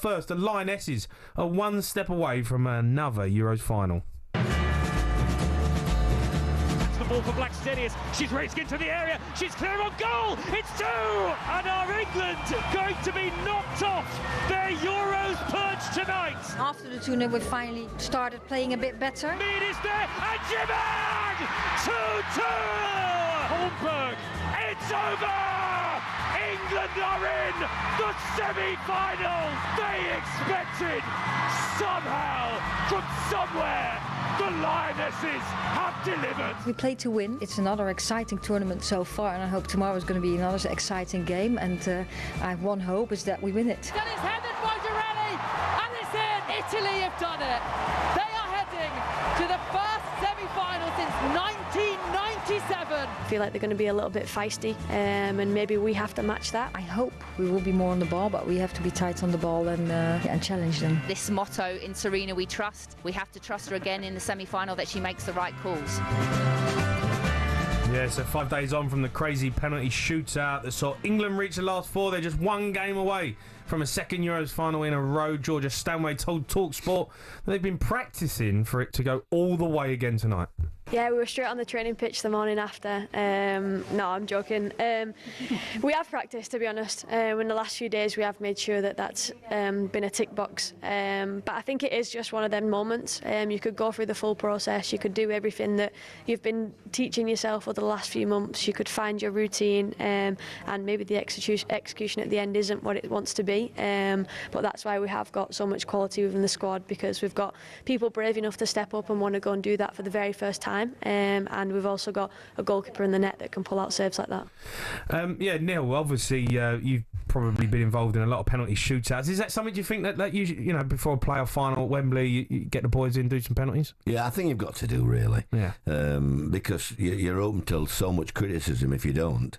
first, the Lionesses are one step away from another Euros final. The ball for Blackstenius. She's racing into the area. She's clear on goal. It's 2, and are England going to be knocked off their Euros perch tonight? After the 2-0, we finally started playing a bit better. Mead is there, and Jibang! 2-2! Holmberg, it's over! England are in the semi-finals. They expected somehow from somewhere. The Lionesses have delivered. We play to win. It's another exciting tournament so far, and I hope tomorrow is going to be another exciting game. And I have one hope, is that we win it. That is headed by Girelli, and it's in. Italy have done it. They are heading to the first semi-final since 1997. I feel like they're going to be a little bit feisty, and maybe we have to match that. I hope we will be more on the ball, but we have to be tight on the ball and challenge them. This motto, in Serena we trust. We have to trust her again in the semi-final that she makes the right calls. Yeah, so 5 days on from the crazy penalty shootout that saw England reach the last 4. They're just one game away from a second Euros final in a row. Georgia Stanway told talkSPORT that they've been practising for it to go all the way again tonight. Yeah, we were straight on the training pitch the morning after. No, I'm joking. We have practiced, to be honest. In the last few days, we have made sure that that's been a tick box. But I think it is just one of them moments. You could go through the full process. You could do everything that you've been teaching yourself over the last few months. You could find your routine, and maybe the execution at the end isn't what it wants to be. But that's why we have got so much quality within the squad, because we've got people brave enough to step up and want to go and do that for the very first time. And we've also got a goalkeeper in the net that can pull out saves like that. Yeah, Neil, obviously you've probably been involved in a lot of penalty shootouts. Is that something you think that you know, before a playoff final at Wembley, you get the boys in, do some penalties? Yeah, I think you've got to do, really. Yeah. Because you're open to so much criticism if you don't.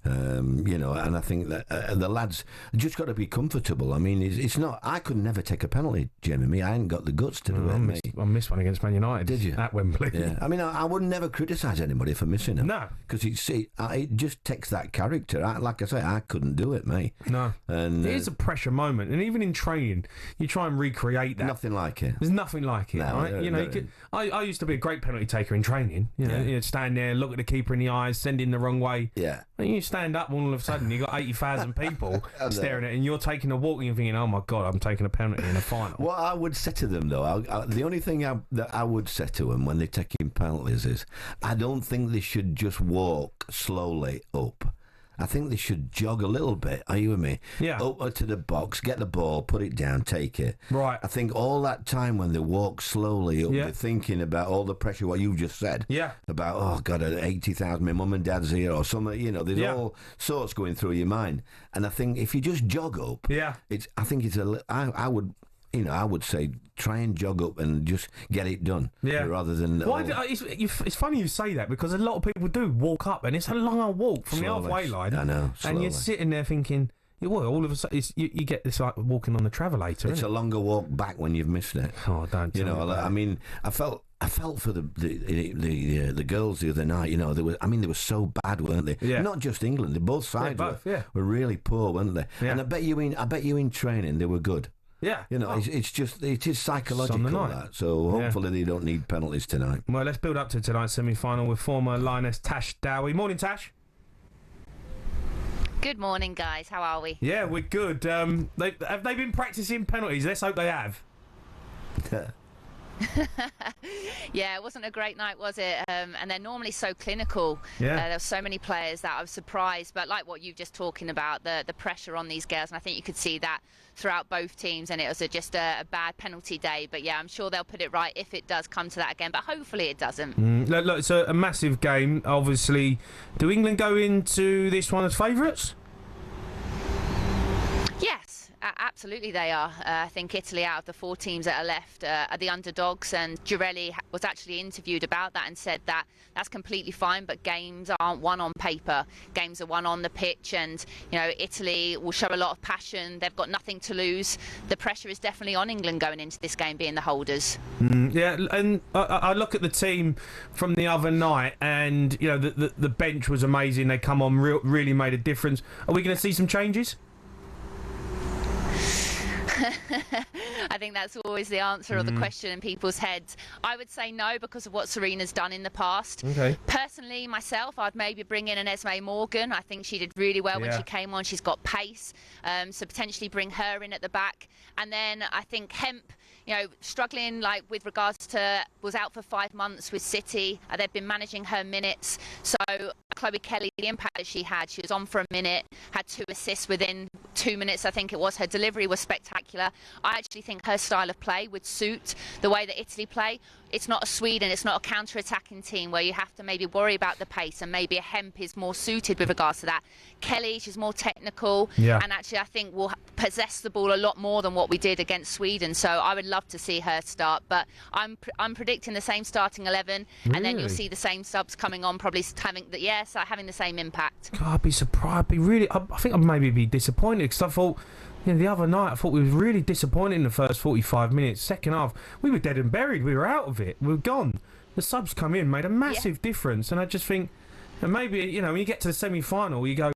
You know, and I think that the lads just got to be comfortable. I mean, it's not. I could never take a penalty, Jimmy. I ain't got the guts to do it. I missed one against Man United. Did you? At Wembley? Yeah. I mean, I would never criticise anybody for missing it. No, because it just takes that character. Like I say, I couldn't do it, mate. No, and it is a pressure moment, and even in training, you try and recreate that. Nothing like it. There's nothing like it, no, right? You know, I used to be a great penalty taker in training. You know, you'd stand there, look at the keeper in the eyes, send him the wrong way. Yeah. And you stand up, all of a sudden you got 80,000 people staring at it, and you're taking a walk and you're thinking, oh my God, I'm taking a penalty in a final. What I would say to them, though, the only thing that I would say to them when they're taking penalties is, I don't think they should just walk slowly up. I think they should jog a little bit. Are you with me? Yeah. Up to the box, get the ball, put it down, take it. Right. I think all that time when they walk slowly up, they're thinking about all the pressure, what you've just said. Yeah. About, oh, God, 80,000, my mum and dad's here, or something, you know, there's all sorts going through your mind. And I think if you just jog up, I think it's I would... You know, I would say try and jog up and just get it done. Yeah. Rather than... It's funny you say that, because a lot of people do walk up, and it's a long walk from the halfway line. I know, slowly. And you're sitting there thinking... Well, all of a sudden, you get this like walking on the travelator. It's a longer walk back when you've missed it. Oh, don't you know? I mean, I felt for the girls the other night. You know, they were so bad, weren't they? Yeah. Not just England. Both sides were really poor, weren't they? Yeah. And I bet you in training they were good. Yeah, you know, it is psychological, that. So hopefully they don't need penalties tonight. Well, let's build up to tonight's semi-final with former Lioness Tash Dowie. Morning, Tash. Good morning, guys. How are we? Yeah, we're good. Have they been practising penalties? Let's hope they have. Yeah, it wasn't a great night, was it? And they're normally so clinical. Yeah. There were so many players that I was surprised, but like what you've just talking about, the pressure on these girls, and I think you could see that throughout both teams, and it was just a bad penalty day. But yeah, I'm sure they'll put it right if it does come to that again, but hopefully it doesn't. Look, it's a massive game, obviously. Do England go into this one as favourites? Yes, absolutely they are. I think Italy, out of the 4 teams that are left, are the underdogs, and Girelli was actually interviewed about that and said that that's completely fine, but games aren't won on paper. Games are won on the pitch, and you know, Italy will show a lot of passion. They've got nothing to lose. The pressure is definitely on England going into this game, being the holders. Yeah, and I look at the team from the other night, and you know, the bench was amazing. They come on, really made a difference. Are we going to see some changes? I think that's always the answer or the question in people's heads. I would say no because of what Serena's done in the past. Okay. Personally, myself, I'd maybe bring in an Esme Morgan. I think she did really well when she came on. She's got pace, so potentially bring her in at the back. And then I think Hemp, struggling like with regards to was out for 5 months with City. They've been managing her minutes. So Chloe Kelly, the impact that she was on for a minute, had 2 assists within 2 minutes, I think it was. Her delivery was spectacular. I actually think her style of play would suit the way that Italy play. It's not a Sweden, it's not a counter-attacking team where you have to maybe worry about the pace, and maybe a Hemp is more suited with regards to that. Kelly, she's more technical, and actually I think will possess the ball a lot more than what we did against Sweden. So I would love to see her start, but I'm predicting the same starting 11, and then you'll see the same subs coming on, probably having the same impact. God, I'd be surprised. I think I'd maybe be disappointed because I thought. The other night I thought we were really disappointed in the first 45 minutes. Second half, we were dead and buried. We were out of it. We were gone. The subs come in, made a massive difference. And I just think, and maybe, when you get to the semi-final, you go,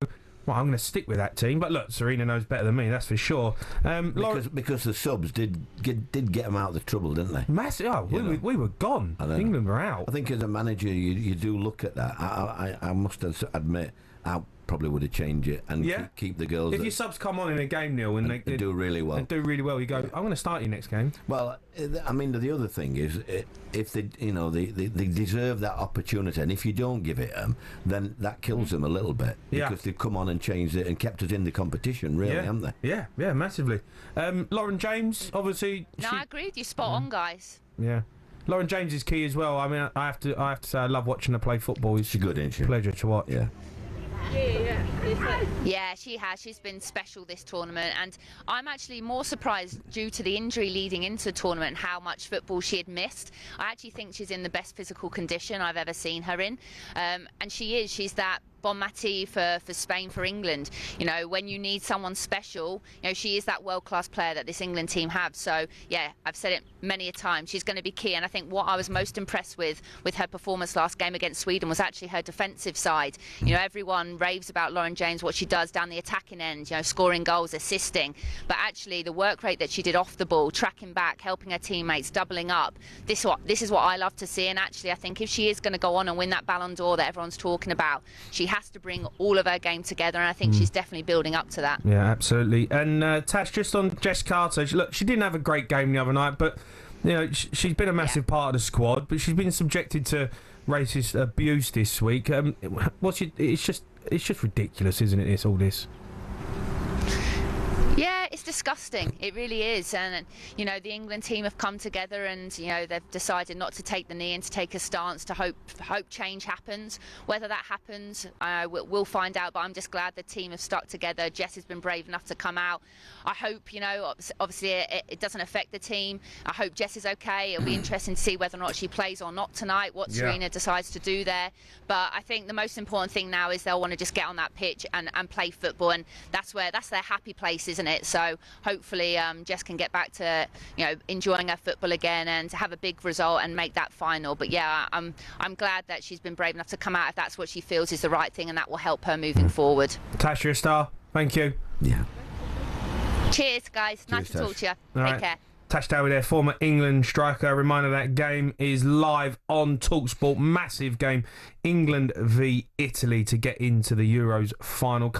well, I'm going to stick with that team. But look, Serena knows better than me, that's for sure. Because the subs did get them out of the trouble, didn't they? Massive. Oh, we were gone. England were out. I think as a manager, you do look at that. I must admit, I probably would have changed it and keep the girls. If your subs come on in a game, Neil, and they do really well, you go, I'm going to start you next game. Well, I mean, the other thing is, if they deserve that opportunity, and if you don't give it them, then that kills them a little bit because they've come on and changed it and kept us in the competition, really, haven't they? Yeah, massively. Lauren James, obviously. No, I agree with you. Spot on, guys. Yeah. Lauren James is key as well. I mean, I have to say, I love watching her play football. She's good, isn't she? Pleasure to watch. Yeah. Yeah, she has. She's been special this tournament, and I'm actually more surprised due to the injury leading into the tournament and how much football she had missed. I actually think she's in the best physical condition I've ever seen her in, and she's that Bon Mati for Spain, for England. When you need someone special, she is that world-class player that this England team have. So, yeah, I've said it many a time. She's going to be key. And I think what I was most impressed with her performance last game against Sweden was actually her defensive side. Everyone raves about Lauren James, what she does down the attacking end, scoring goals, assisting. But actually, the work rate that she did off the ball, tracking back, helping her teammates, doubling up, this is what I love to see. And actually, I think if she is going to go on and win that Ballon d'Or that everyone's talking about, she has to bring all of her game together, and I think she's definitely building up to that. Yeah, absolutely. And Tash, just on Jess Carter, look, she didn't have a great game the other night, but she's been a massive part of the squad, but she's been subjected to racist abuse this week. It's just ridiculous, isn't it? All this. Yeah, it's disgusting. It really is. And, the England team have come together and, they've decided not to take the knee and to take a stance to hope change happens. Whether that happens, we'll find out. But I'm just glad the team have stuck together. Jess has been brave enough to come out. I hope, obviously it doesn't affect the team. I hope Jess is okay. It'll be interesting to see whether or not she plays or not tonight, what Serena decides to do there. But I think the most important thing now is they'll want to just get on that pitch and play football. And that's their happy place, isn't it? So hopefully Jess can get back to enjoying her football again and have a big result and make that final. But yeah, I'm glad that she's been brave enough to come out if that's what she feels is the right thing, and that will help her moving forward. Tash, you're a star. Thank you. Yeah. Cheers, guys. Nice to talk to you. Take care. Tash Dowie there, former England striker. A reminder that game is live on talkSPORT. Massive game. England v Italy to get into the Euros final.